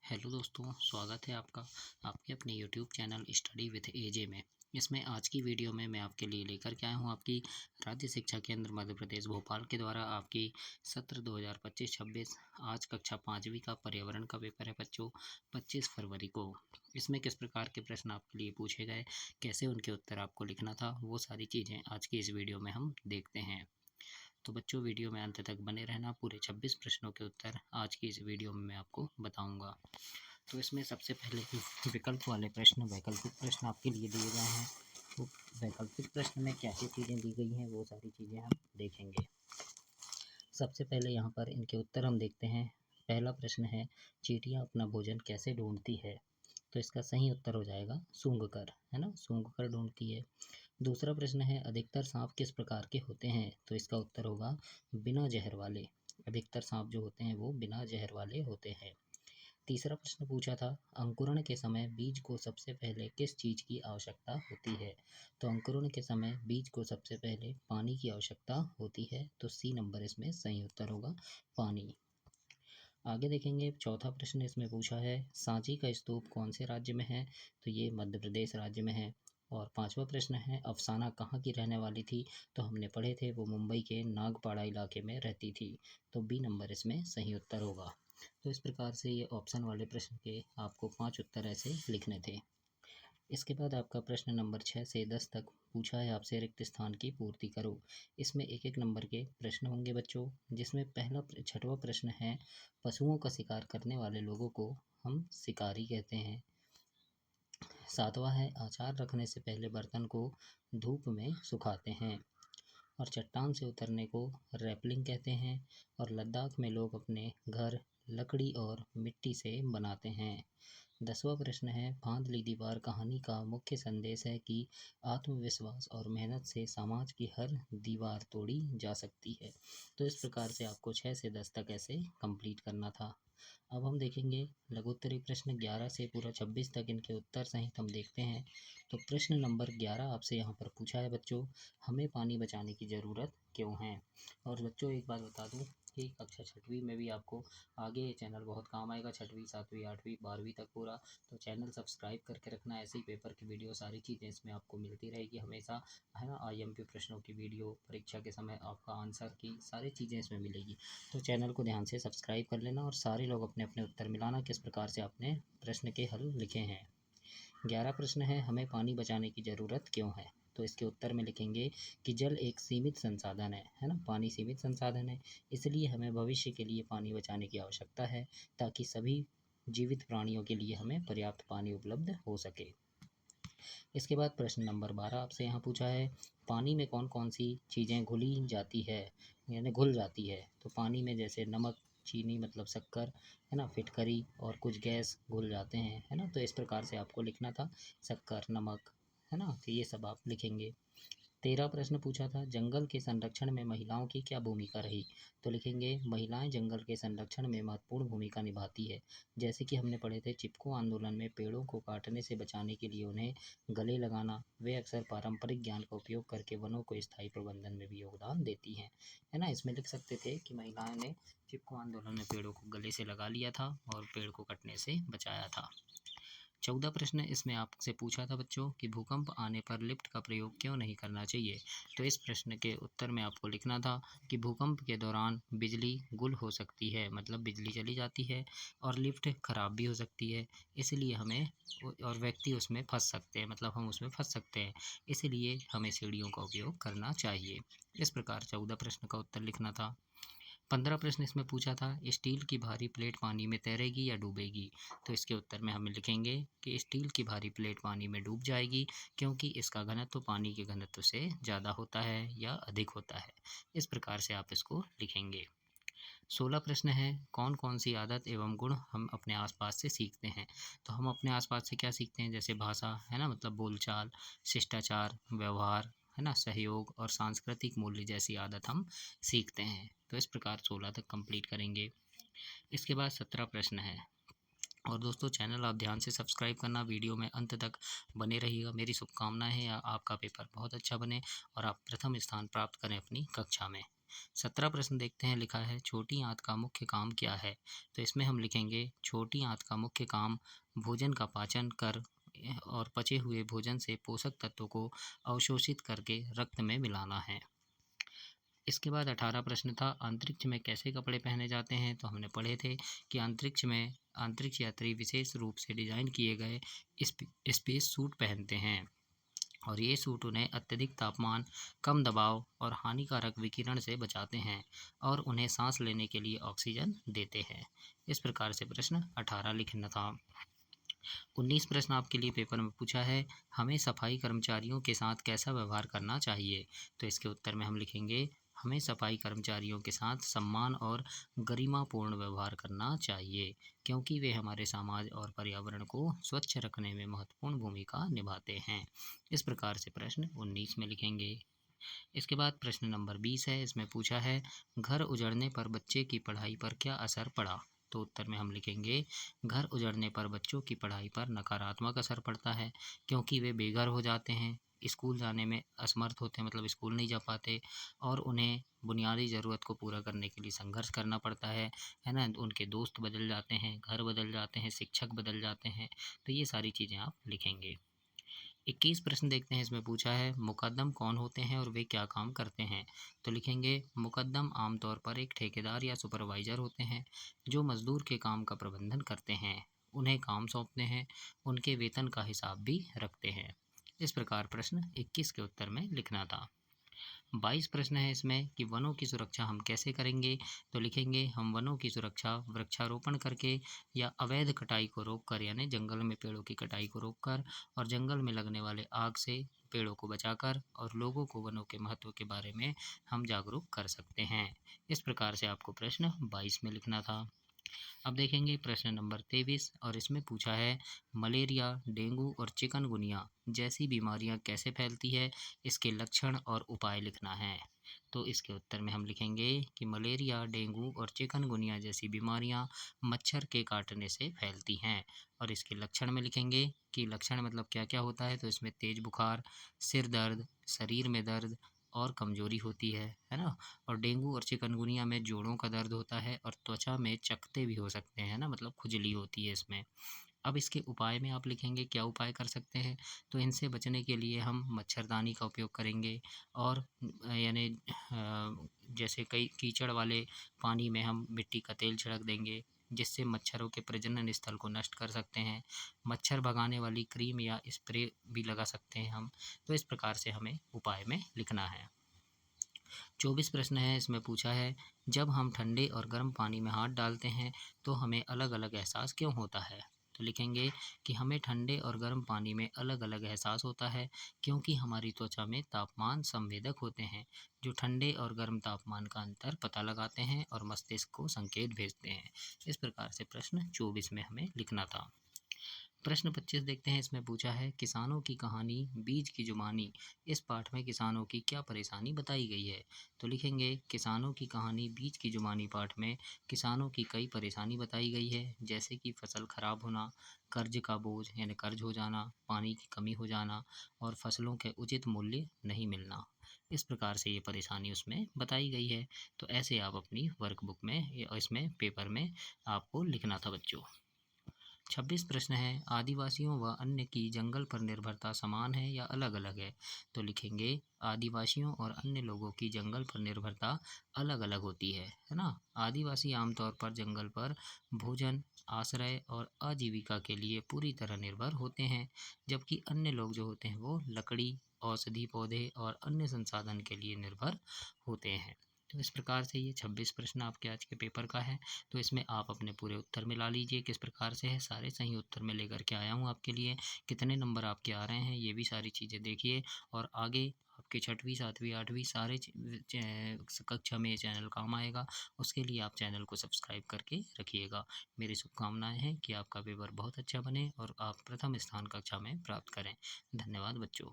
Hello दोस्तों, स्वागत है आपका आपके अपने यूट्यूब चैनल स्टडी विथ एजे में। इसमें आज की वीडियो में मैं आपके लिए लेकर के आया हूँ आपकी राज्य शिक्षा केंद्र मध्य प्रदेश भोपाल के द्वारा आपकी सत्र 2025-26 आज कक्षा 5वीं का पर्यावरण का पेपर है बच्चों, 25 फरवरी को। इसमें किस प्रकार के प्रश्न आपके लिए पूछे गए, कैसे उनके उत्तर आपको लिखना था, वो सारी चीज़ें आज की इस वीडियो में हम देखते हैं। तो बच्चों, वीडियो में अंत तक बने रहना। पूरे 26 प्रश्नों के उत्तर आज की इस वीडियो में मैं आपको बताऊंगा। तो इसमें सबसे पहले विकल्प वाले प्रश्न, वैकल्पिक प्रश्न आपके लिए दिए गए हैं। तो वैकल्पिक प्रश्न में क्या क्या चीज़ें दी गई हैं वो सारी चीज़ें हम देखेंगे। सबसे पहले यहाँ पर इनके उत्तर हम देखते हैं। पहला प्रश्न है, चींटियाँ अपना भोजन कैसे ढूंढती है? तो इसका सही उत्तर हो जाएगा सूंघकर, है ना, सूंघकर ढूंढती है। दूसरा प्रश्न है, अधिकतर सांप किस प्रकार के होते हैं? तो इसका उत्तर होगा बिना जहर वाले। अधिकतर सांप जो होते हैं वो बिना जहर वाले होते हैं। तीसरा प्रश्न पूछा था, अंकुरण के समय बीज को सबसे पहले किस चीज़ की आवश्यकता होती है? तो अंकुरण के समय बीज को सबसे पहले पानी की आवश्यकता होती है। तो सी नंबर इसमें सही उत्तर होगा, पानी। आगे देखेंगे, चौथा प्रश्न इसमें पूछा है, सांची का स्तूप कौन से राज्य में है? तो ये मध्य प्रदेश राज्य में है। और पांचवा प्रश्न है, अफसाना कहाँ की रहने वाली थी? तो हमने पढ़े थे वो मुंबई के नागपाड़ा इलाके में रहती थी। तो बी नंबर इसमें सही उत्तर होगा। तो इस प्रकार से ये ऑप्शन वाले प्रश्न के आपको 5 उत्तर ऐसे लिखने थे। इसके बाद आपका प्रश्न नंबर 6 से 10 तक पूछा है आपसे, रिक्त स्थान की पूर्ति करो। इसमें एक एक नंबर के प्रश्न होंगे बच्चों, जिसमें पहला छठवां प्रश्न है, पशुओं का शिकार करने वाले लोगों को हम शिकारी कहते हैं। सातवां है, अचार रखने से पहले बर्तन को धूप में सुखाते हैं। और चट्टान से उतरने को रैपलिंग कहते हैं। और लद्दाख में लोग अपने घर लकड़ी और मिट्टी से बनाते हैं। 10वां प्रश्न है, फांद ली दीवार कहानी का मुख्य संदेश है कि आत्मविश्वास और मेहनत से समाज की हर दीवार तोड़ी जा सकती है। तो इस प्रकार से आपको 6 से 10 तक ऐसे कंप्लीट करना था। अब हम देखेंगे लघुत्तरी प्रश्न 11 से पूरा 26 तक, इनके उत्तर सहित हम देखते हैं। तो प्रश्न नंबर 11 आपसे यहाँ पर पूछा है बच्चों, हमें पानी बचाने की ज़रूरत क्यों है? और बच्चों एक बात बता दूँ कि कक्षा 6वीं में भी आपको आगे ये चैनल बहुत काम आएगा, 6वीं 7वीं 8वीं 12वीं तक पूरा। तो चैनल सब्सक्राइब करके रखना, ऐसे ही पेपर की वीडियो सारी चीज़ें इसमें आपको मिलती रहेगी हमेशा, है ना। IMP प्रश्नों की वीडियो, परीक्षा के समय आपका आंसर की सारी चीज़ें इसमें मिलेगी। तो चैनल को ध्यान से सब्सक्राइब कर लेना और सारे लोग अपने अपने उत्तर मिलाना किस प्रकार से आपने प्रश्न के हल लिखे हैं। 11 प्रश्न है, हमें पानी बचाने की ज़रूरत क्यों है? तो इसके उत्तर में लिखेंगे कि जल एक सीमित संसाधन है ना, पानी सीमित संसाधन है, इसलिए हमें भविष्य के लिए पानी बचाने की आवश्यकता है, ताकि सभी जीवित प्राणियों के लिए हमें पर्याप्त पानी उपलब्ध हो सके। इसके बाद प्रश्न नंबर 12 आपसे यहाँ पूछा है, पानी में कौन कौन सी चीज़ें घुली जाती है, यानी घुल जाती है? तो पानी में जैसे नमक, चीनी मतलब शक्कर, है ना, फिटकरी और कुछ गैस घुल जाते हैं, है ना। तो इस प्रकार से आपको लिखना था, शक्कर, नमक, है ना, तो ये सब आप लिखेंगे। 13 प्रश्न पूछा था, जंगल के संरक्षण में महिलाओं की क्या भूमिका रही? तो लिखेंगे, महिलाएं जंगल के संरक्षण में महत्वपूर्ण भूमिका निभाती है। जैसे कि हमने पढ़े थे चिपको आंदोलन में पेड़ों को काटने से बचाने के लिए उन्हें गले लगाना, वे अक्सर पारंपरिक ज्ञान का उपयोग करके वनों को स्थायी प्रबंधन में भी योगदान देती हैं, है ना। इसमें लिख सकते थे कि महिलाएं ने चिपको आंदोलन में पेड़ों को गले से लगा लिया था और पेड़ को कटने से बचाया था। 14 प्रश्न इसमें आपसे पूछा था बच्चों कि भूकंप आने पर लिफ्ट का प्रयोग क्यों नहीं करना चाहिए? तो इस प्रश्न के उत्तर में आपको लिखना था कि भूकंप के दौरान बिजली गुल हो सकती है, मतलब बिजली चली जाती है, और लिफ्ट खराब भी हो सकती है, इसलिए हमें, और व्यक्ति उसमें फंस सकते हैं, मतलब हम उसमें फंस सकते हैं, इसलिए हमें सीढ़ियों का उपयोग करना चाहिए। इस प्रकार 14 प्रश्न का उत्तर लिखना था। 15 प्रश्न इसमें पूछा था, स्टील की भारी प्लेट पानी में तैरेगी या डूबेगी? तो इसके उत्तर में हम लिखेंगे कि स्टील की भारी प्लेट पानी में डूब जाएगी, क्योंकि इसका घनत्व पानी के घनत्व से ज़्यादा होता है या अधिक होता है। इस प्रकार से आप इसको लिखेंगे। 16 प्रश्न है, कौन कौन सी आदत एवं गुण हम अपने आसपास से सीखते हैं? तो हम अपने आसपास से क्या सीखते हैं, जैसे भाषा, है ना, मतलब बोलचाल, शिष्टाचार, व्यवहार, है ना, सहयोग और सांस्कृतिक मूल्य जैसी आदत हम सीखते हैं। तो इस प्रकार 16 तक कंप्लीट करेंगे। इसके बाद 17 प्रश्न है। और दोस्तों, चैनल आप ध्यान से सब्सक्राइब करना, वीडियो में अंत तक बने रहिएगा। मेरी शुभकामनाएं हैं आपका पेपर बहुत अच्छा बने और आप प्रथम स्थान प्राप्त करें अपनी कक्षा में। 17 प्रश्न देखते हैं, लिखा है छोटी आंत का मुख्य काम क्या है। तो इसमें हम लिखेंगे छोटी आंत का मुख्य काम भोजन का पाचन कर और पचे हुए भोजन से पोषक तत्वों को अवशोषित करके रक्त में मिलाना है। इसके बाद 18 प्रश्न था अंतरिक्ष में कैसे कपड़े पहने जाते हैं। तो हमने पढ़े थे कि अंतरिक्ष यात्री विशेष रूप से डिजाइन किए गए स्पेस सूट पहनते हैं और ये सूट उन्हें अत्यधिक तापमान, कम दबाव और हानिकारक विकिरण से बचाते हैं और उन्हें सांस लेने के लिए ऑक्सीजन देते हैं। इस प्रकार से प्रश्न 18 लिखना था। 19 प्रश्न आपके लिए पेपर में पूछा है हमें सफाई कर्मचारियों के साथ कैसा व्यवहार करना चाहिए। तो इसके उत्तर में हम लिखेंगे हमें सफाई कर्मचारियों के साथ सम्मान और गरिमापूर्ण व्यवहार करना चाहिए क्योंकि वे हमारे समाज और पर्यावरण को स्वच्छ रखने में महत्वपूर्ण भूमिका निभाते हैं। इस प्रकार से प्रश्न 19 में लिखेंगे। इसके बाद प्रश्न नंबर 20 है, इसमें पूछा है घर उजड़ने पर बच्चे की पढ़ाई पर क्या असर पड़ा। तो उत्तर में हम लिखेंगे घर उजड़ने पर बच्चों की पढ़ाई पर नकारात्मक असर पड़ता है क्योंकि वे बेघर हो जाते हैं, स्कूल जाने में असमर्थ होते हैं, मतलब स्कूल नहीं जा पाते और उन्हें बुनियादी ज़रूरत को पूरा करने के लिए संघर्ष करना पड़ता है ना। उनके दोस्त बदल जाते हैं, घर बदल जाते हैं, शिक्षक बदल जाते हैं। तो ये सारी चीज़ें आप लिखेंगे। 21 प्रश्न देखते हैं, इसमें पूछा है मुकद्दम कौन होते हैं और वे क्या काम करते हैं। तो लिखेंगे मुकद्दम आमतौर पर एक ठेकेदार या सुपरवाइजर होते हैं जो मजदूर के काम का प्रबंधन करते हैं, उन्हें काम सौंपते हैं, उनके वेतन का हिसाब भी रखते हैं। इस प्रकार प्रश्न 21 के उत्तर में लिखना था। 22 प्रश्न है इसमें कि वनों की सुरक्षा हम कैसे करेंगे। तो लिखेंगे हम वनों की सुरक्षा वृक्षारोपण करके या अवैध कटाई को रोककर, यानी जंगल में पेड़ों की कटाई को रोककर और जंगल में लगने वाले आग से पेड़ों को बचाकर और लोगों को वनों के महत्व के बारे में हम जागरूक कर सकते हैं। इस प्रकार से आपको प्रश्न 22 में लिखना था। अब देखेंगे प्रश्न नंबर 23 और इसमें पूछा है मलेरिया, डेंगू और चिकनगुनिया जैसी बीमारियां कैसे फैलती है, इसके लक्षण और उपाय लिखना है। तो इसके उत्तर में हम लिखेंगे कि मलेरिया, डेंगू और चिकनगुनिया जैसी बीमारियां मच्छर के काटने से फैलती हैं और इसके लक्षण में लिखेंगे कि लक्षण मतलब क्या क्या होता है। तो इसमें तेज बुखार, सिर दर्द, शरीर में दर्द और कमजोरी होती है ना। और डेंगू और चिकनगुनिया में जोड़ों का दर्द होता है और त्वचा में चकत्ते भी हो सकते हैं ना, मतलब खुजली होती है इसमें। अब इसके उपाय में आप लिखेंगे क्या उपाय कर सकते हैं। तो इनसे बचने के लिए हम मच्छरदानी का उपयोग करेंगे और यानी जैसे कई कीचड़ वाले पानी में हम मिट्टी का तेल छिड़क देंगे जिससे मच्छरों के प्रजनन स्थल को नष्ट कर सकते हैं। मच्छर भगाने वाली क्रीम या स्प्रे भी लगा सकते हैं हम। तो इस प्रकार से हमें उपाय में लिखना है। 24 प्रश्न है, इसमें पूछा है जब हम ठंडे और गर्म पानी में हाथ डालते हैं तो हमें अलग अलग एहसास क्यों होता है। तो लिखेंगे कि हमें ठंडे और गर्म पानी में अलग अलग एहसास होता है क्योंकि हमारी त्वचा में तापमान संवेदक होते हैं जो ठंडे और गर्म तापमान का अंतर पता लगाते हैं और मस्तिष्क को संकेत भेजते हैं। इस प्रकार से प्रश्न 24 में हमें लिखना था। प्रश्न 25 देखते हैं, इसमें पूछा है किसानों की कहानी बीज की जुबानी इस पाठ में किसानों की क्या परेशानी बताई गई है। तो लिखेंगे किसानों की कहानी बीज की जुबानी पाठ में किसानों की कई परेशानी बताई गई है जैसे कि फसल खराब होना, कर्ज का बोझ यानी कर्ज हो जाना, पानी की कमी हो जाना और फसलों के उचित मूल्य नहीं मिलना। इस प्रकार से ये परेशानी उसमें बताई गई है। तो ऐसे आप अपनी वर्कबुक में या इसमें पेपर में आपको लिखना था बच्चों। 26 प्रश्न है आदिवासियों व अन्य की जंगल पर निर्भरता समान है या अलग अलग है। तो लिखेंगे आदिवासियों और अन्य लोगों की जंगल पर निर्भरता अलग अलग होती है ना। आदिवासी आमतौर पर जंगल पर भोजन, आश्रय और आजीविका के लिए पूरी तरह निर्भर होते हैं जबकि अन्य लोग जो होते हैं वो लकड़ी, औषधि पौधे और अन्य संसाधन के लिए निर्भर होते हैं। तो इस प्रकार से ये 26 प्रश्न आपके आज के पेपर का है। तो इसमें आप अपने पूरे उत्तर मिला लीजिए किस प्रकार से है, सारे सही उत्तर में लेकर के आया हूँ आपके लिए। कितने नंबर आपके आ रहे हैं ये भी सारी चीज़ें देखिए और आगे आपके 6वीं 7वीं 8वीं सारे कक्षा में ये चैनल काम आएगा। उसके लिए आप चैनल को सब्सक्राइब करके रखिएगा। मेरी शुभकामनाएं हैं कि आपका पेपर बहुत अच्छा बने और आप प्रथम स्थान कक्षा में प्राप्त करें। धन्यवाद बच्चों।